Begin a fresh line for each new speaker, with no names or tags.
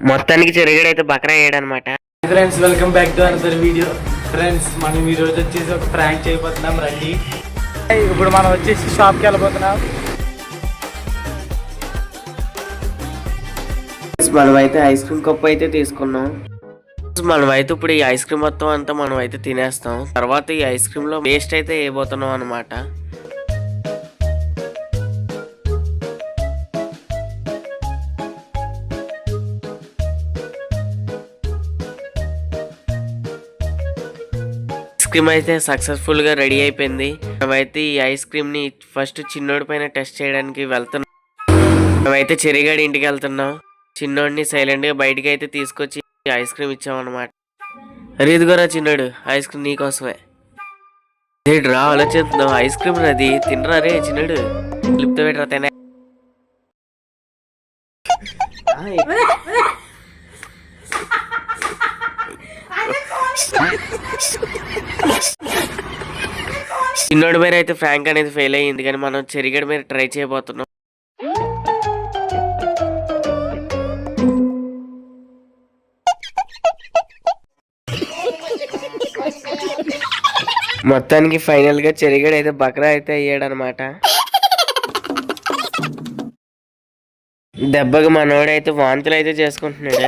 మొత్తానికి చెరిగడైతే బకరా అయ్యాడు అనమాట.
Friends welcome back to another video. Friends మనం ఈ రోజు వచ్చేసి ఒక ప్రాంక్ చేయబోతున్నాం. రండి, ఇప్పుడు మనం వచ్చేసి షాప్కి వెళ్ళబోతున్నాం.
మనమైతే ఐస్ క్రీమ్ కప్పు అయితే తీసుకున్నాం. మనమైతే ఇప్పుడు ఈ ఐస్ క్రీమ్ మొత్తం అంతా మనం అయితే తినేస్తాం. తర్వాత ఈ ఐస్ క్రీమ్ లో వేస్ట్ అయితే వేయబోతున్నాం అనమాట. ఐస్ క్రీమ్ అయితే సక్సెస్ఫుల్ గా రెడీ అయిపోయింది. మేమైతే ఈ ఐస్ క్రీమ్ ని ఫస్ట్ చిన్నోడి పైన టెస్ట్ చేయడానికి వెళ్తున్నాం. మేమైతే చెరిగాడి ఇంటికి వెళ్తున్నాం. చిన్నోడిని సైలెంట్ గా బయటికి అయితే తీసుకొచ్చి ఐస్ క్రీమ్ ఇచ్చామన్నమాట. రీతిగోరా చిన్నోడు, ఐస్ క్రీమ్ నీకోసమే. రా ఆలోచిస్తున్నావు, ఐస్ క్రీమ్ అది తినరా రే చిన్నోడు. లిప్తో పెట్టరా తినే. చిన్నోడి మీద అయితే ఫ్రాంక్ అనేది ఫెయిల్ అయ్యింది, కానీ మనం చెరిగడి మీద ట్రై చేయబోతున్నాం. మొత్తానికి ఫైనల్ గా చెరిగడి అయితే బకరా అయితే అయ్యాడు అనమాట. దెబ్బకి మనోడైతే వాంతులు అయితే చేసుకుంటున్నాడు.